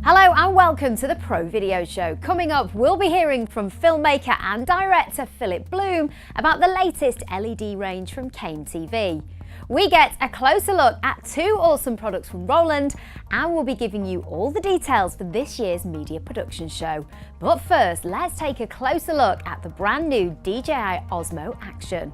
Hello and welcome to the Pro Video Show. Coming up, we'll be hearing from filmmaker and director Philip Bloom about the latest LED range from Kane TV. We get a closer look at two awesome products from Roland, and we'll be giving you all the details for this year's media production show. But first, let's take a closer look at the brand new DJI Osmo Action.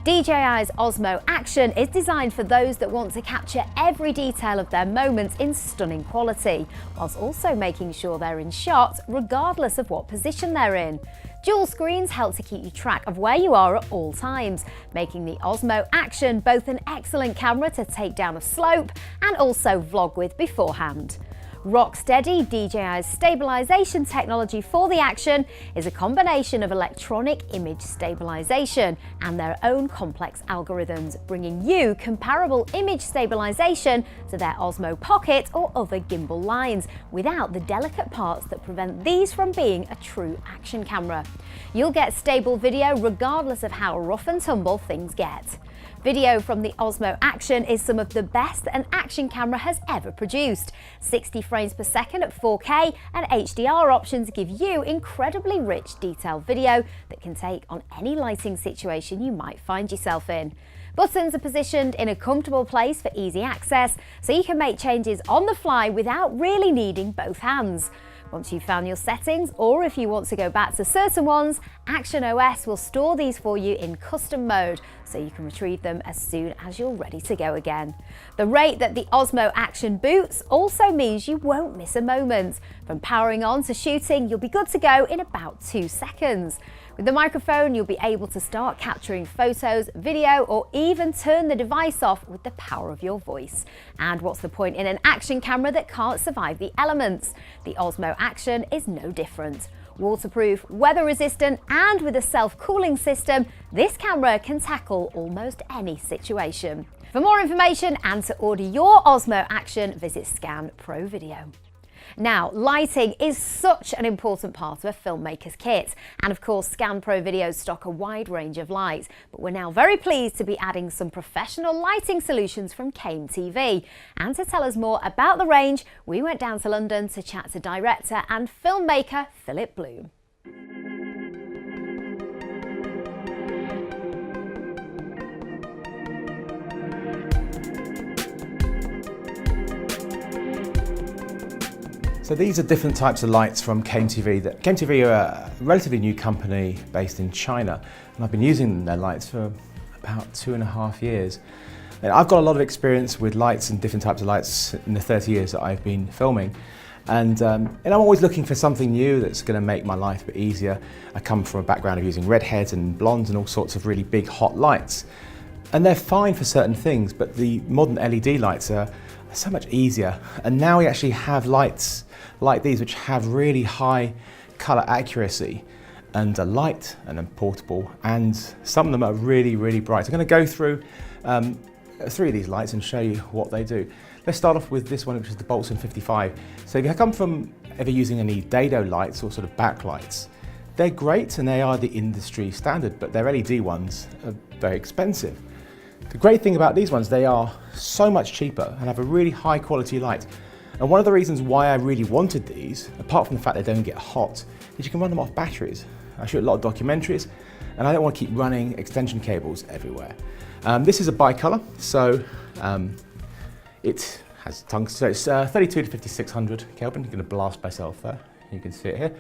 DJI's Osmo Action is designed for those that want to capture every detail of their moments in stunning quality, whilst also making sure they're in shot regardless of what position they're in. Dual screens help to keep you track of where you are at all times, making the Osmo Action both an excellent camera to take down a slope and also vlog with beforehand. Rocksteady, DJI's stabilisation technology for the Action, is a combination of electronic image stabilisation and their own complex algorithms, bringing you comparable image stabilisation to their Osmo Pocket or other gimbal lines, without the delicate parts that prevent these from being a true action camera. You'll get stable video regardless of how rough and tumble things get. Video from the Osmo Action is some of the best an action camera has ever produced. 60 frames per second at 4K and HDR options give you incredibly rich detailed video that can take on any lighting situation you might find yourself in. Buttons are positioned in a comfortable place for easy access, so you can make changes on the fly without really needing both hands. Once you've found your settings, or if you want to go back to certain ones, Action OS will store these for you in custom mode, so you can retrieve them as soon as you're ready to go again. The rate that the Osmo Action boots also means you won't miss a moment. From powering on to shooting, you'll be good to go in about 2 seconds. With the microphone, you'll be able to start capturing photos, video, or even turn the device off with the power of your voice. And what's the point in an action camera that can't survive the elements? The Osmo Action is no different. Waterproof, weather resistant, and with a self-cooling system, this camera can tackle almost any situation. For more information and to order your Osmo Action, visit Scan Pro Video. Now, lighting is such an important part of a filmmaker's kit, and of course Scan Pro Videos stock a wide range of lights, but we're now very pleased to be adding some professional lighting solutions from Kane TV. And to tell us more about the range, we went down to London to chat to director and filmmaker Philip Bloom. So these are different types of lights from Kane TV. Kane TV are a relatively new company based in China, and I've been using their lights for about 2.5 years. And I've got a lot of experience with lights and different types of lights in the 30 years that I've been filming. And I'm always looking for something new that's going to make my life a bit easier. I come from a background of using redheads and blondes and all sorts of really big hot lights. And they're fine for certain things, but the modern LED lights are so much easier. And now we actually have lights like these which have really high colour accuracy and are light and are portable, and some of them are really, really bright. So I'm going to go through 3 of these lights and show you what they do. Let's start off with this one, which is the Boltzmann 55. So if you come from ever using any dado lights or sort of backlights, they're great and they are the industry standard, but their LED ones are very expensive. The great thing about these ones, they are so much cheaper and have a really high quality light. And one of the reasons why I really wanted these, apart from the fact they don't get hot, is you can run them off batteries. I shoot a lot of documentaries and I don't want to keep running extension cables everywhere. This is a bicolor, so it has tungsten, so it's 32 to 5600 Kelvin. I'm going to blast myself there, you can see it here.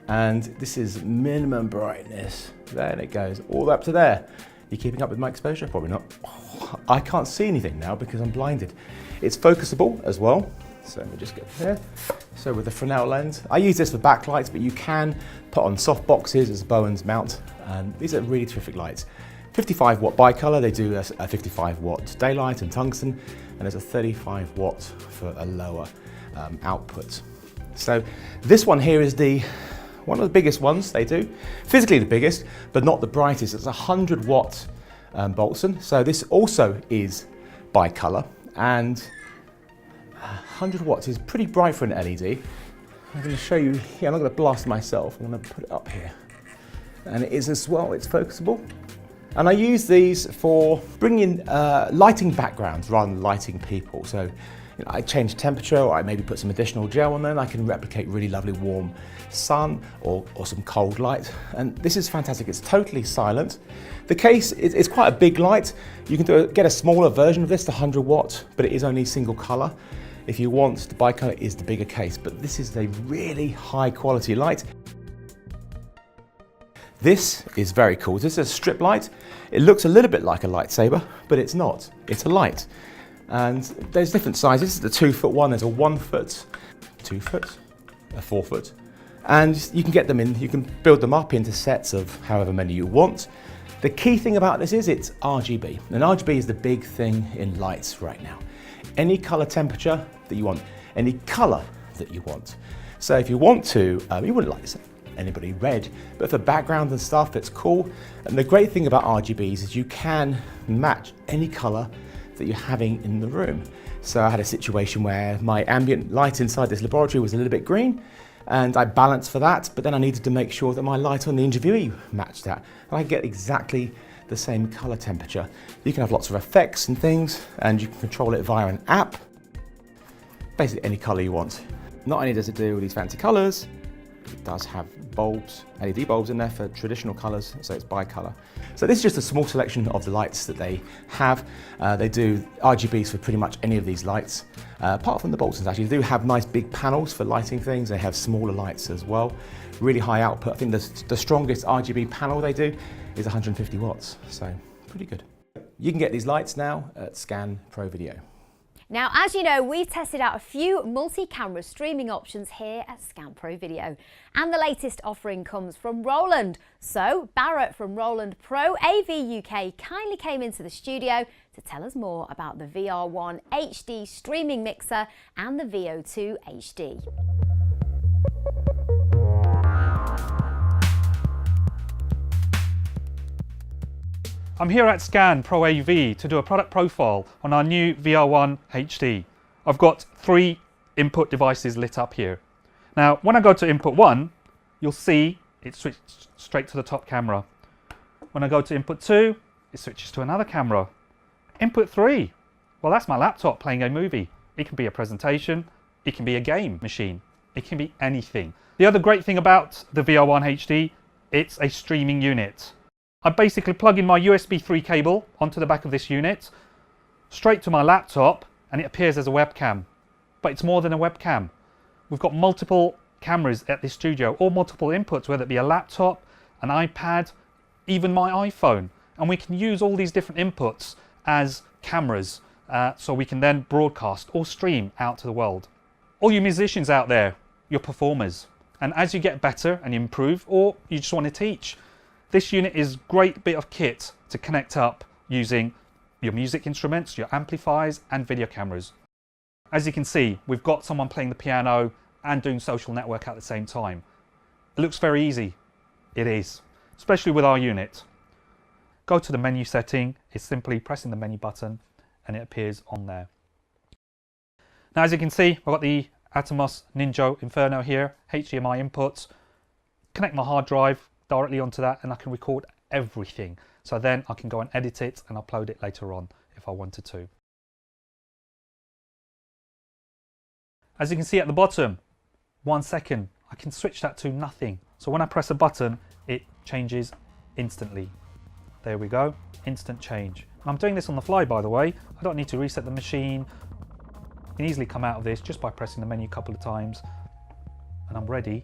And this is minimum brightness, there it goes, all the way up to there. You keeping up with my exposure? Probably not. Oh, I can't see anything now because I'm blinded. It's focusable as well. So let me just get here. So with the Fresnel lens, I use this for backlights, but you can put on soft boxes as a Bowen's mount. And these are really terrific lights. 55 watt bicolor, they do a 55 watt daylight and tungsten, and there's a 35 watt for a lower output. So this one here is one of the biggest ones they do. Physically the biggest, but not the brightest. It's a 100 watt Boltzmann. So this also is bicolor, and 100 watts is pretty bright for an LED. I'm going to show you here, I'm not going to blast myself, I'm going to put it up here. And it is as well, it's focusable. And I use these for bringing lighting backgrounds rather than lighting people. So I change temperature, or I maybe put some additional gel on them. I can replicate really lovely warm sun or some cold light. And this is fantastic. It's totally silent. The case is quite a big light. You can get a smaller version of this, the 100 watt, but it is only single color. If you want, the bicolor is the bigger case, but this is a really high quality light. This is very cool. This is a strip light. It looks a little bit like a lightsaber, but it's not. It's a light. And there's different sizes. The 2 foot one, there's a 1 foot, 2 foot, a 4 foot. And you can get them in, you can build them up into sets of however many you want. The key thing about this is it's RGB. And RGB is the big thing in lights right now. Any color temperature that you want, any color that you want. So if you want to, you wouldn't like anybody red, but for background and stuff, it's cool. And the great thing about RGBs is you can match any color that you're having in the room. So I had a situation where my ambient light inside this laboratory was a little bit green, and I balanced for that, but then I needed to make sure that my light on the interviewee matched that. And I get exactly the same color temperature. You can have lots of effects and things, and you can control it via an app. Basically any color you want. Not only does it do all these fancy colors, it does have bulbs, LED bulbs in there for traditional colours, so it's bicolor. So this is just a small selection of the lights that they have. They do RGBs for pretty much any of these lights, apart from the Boltons actually. They do have nice big panels for lighting things. They have smaller lights as well. Really high output. I think the strongest RGB panel they do is 150 watts, so pretty good. You can get these lights now at Scan Pro Video. Now, as you know, we've tested out a few multi-camera streaming options here at Scan Pro Video. And the latest offering comes from Roland. So, Barrett from Roland Pro AV UK kindly came into the studio to tell us more about the VR1 HD streaming mixer and the VO2 HD. I'm here at Scan Pro AV to do a product profile on our new VR1 HD. I've got 3 input devices lit up here. Now, when I go to input 1, you'll see it switched straight to the top camera. When I go to input 2, it switches to another camera. Input 3, well, that's my laptop playing a movie. It can be a presentation, it can be a game machine, it can be anything. The other great thing about the VR1 HD, it's a streaming unit. I basically plug in my USB 3 cable onto the back of this unit, straight to my laptop, and it appears as a webcam. But it's more than a webcam. We've got multiple cameras at this studio, or multiple inputs, whether it be a laptop, an iPad, even my iPhone. And we can use all these different inputs as cameras, so we can then broadcast or stream out to the world. All you musicians out there, you're performers. And as you get better and improve, or you just want to teach, this unit is a great bit of kit to connect up using your music instruments, your amplifiers and video cameras. As you can see, we've got someone playing the piano and doing social network at the same time. It looks very easy. It is, especially with our unit. Go to the menu setting, it's simply pressing the menu button and it appears on there. Now as you can see, I've got the Atomos Ninja Inferno here, HDMI inputs, connect my hard drive directly onto that and I can record everything. So then I can go and edit it and upload it later on if I wanted to. As you can see at the bottom, 1 second, I can switch that to nothing. So when I press a button, it changes instantly. There we go, instant change. And I'm doing this on the fly, by the way. I don't need to reset the machine. I can easily come out of this just by pressing the menu a couple of times and I'm ready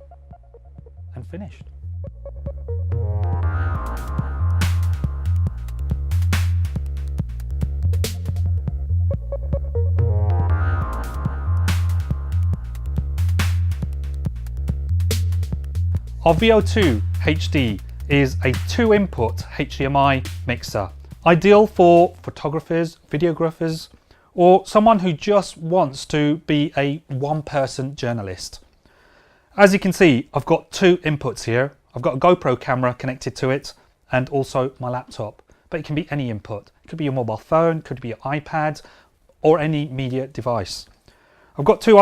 and finished. Our VO2 HD is a 2-input HDMI mixer, ideal for photographers, videographers, or someone who just wants to be a one-person journalist. As you can see, I've got 2 inputs here. I've got a GoPro camera connected to it and also my laptop, but it can be any input. It could be your mobile phone, could be your iPad, or any media device. I've got 2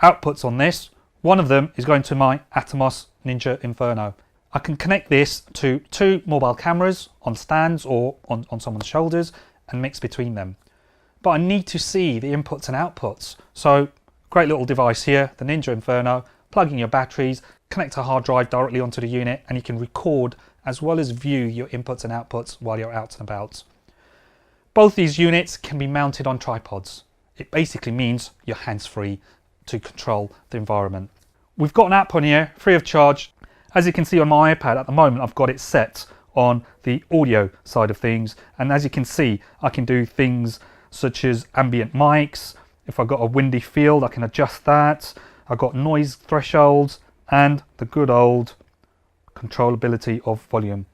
outputs on this. One of them is going to my Atomos Ninja Inferno. I can connect this to 2 mobile cameras on stands or on someone's shoulders and mix between them. But I need to see the inputs and outputs. So great little device here, the Ninja Inferno, plug in your batteries, connect a hard drive directly onto the unit, and you can record as well as view your inputs and outputs while you're out and about. Both these units can be mounted on tripods. It basically means you're hands-free to control the environment. We've got an app on here, free of charge. As you can see on my iPad at the moment, I've got it set on the audio side of things. And as you can see, I can do things such as ambient mics. If I've got a windy field, I can adjust that. I've got noise thresholds and the good old controllability of volume.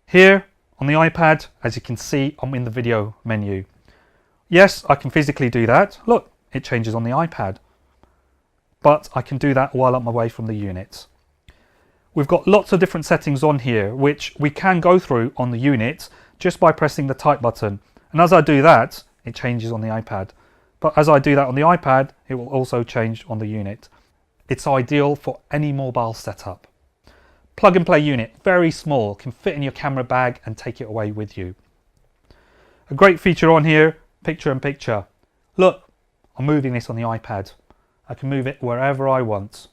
Here on the iPad, as you can see, I'm in the video menu. Yes, I can physically do that. Look, it changes on the iPad. But I can do that while I'm away from the unit. We've got lots of different settings on here, which we can go through on the unit just by pressing the type button. And as I do that, it changes on the iPad. But as I do that on the iPad, it will also change on the unit. It's ideal for any mobile setup. Plug and play unit, very small, can fit in your camera bag and take it away with you. A great feature on here, picture in picture. Look, I'm moving this on the iPad. I can move it wherever I want.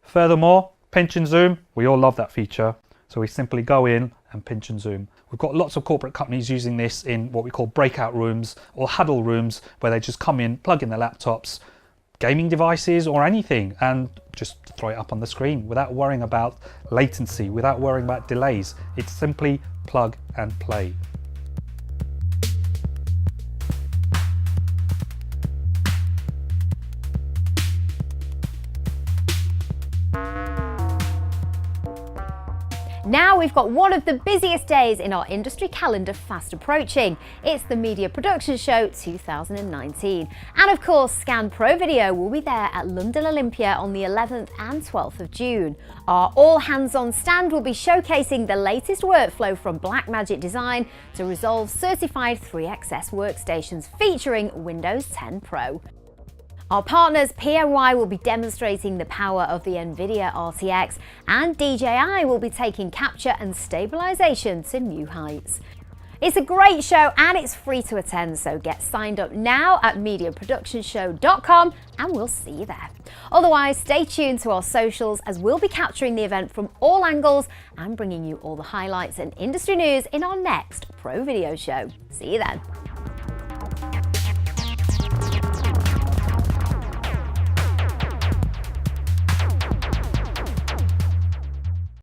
Furthermore, pinch and zoom, we all love that feature. So we simply go in and pinch and zoom. We've got lots of corporate companies using this in what we call breakout rooms or huddle rooms, where they just come in, plug in their laptops, gaming devices or anything, and just throw it up on the screen without worrying about latency, without worrying about delays. It's simply plug and play. Now we've got one of the busiest days in our industry calendar fast approaching. It's the Media Production Show 2019. And of course, Scan Pro Video will be there at London Olympia on the 11th and 12th of June. Our all-hands-on stand will be showcasing the latest workflow from Blackmagic Design to resolve certified 3XS workstations featuring Windows 10 Pro. Our partners POI will be demonstrating the power of the NVIDIA RTX, and DJI will be taking capture and stabilization to new heights. It's a great show and it's free to attend, so get signed up now at MediaProductionShow.com and we'll see you there. Otherwise, stay tuned to our socials as we'll be capturing the event from all angles and bringing you all the highlights and industry news in our next Pro Video Show. See you then.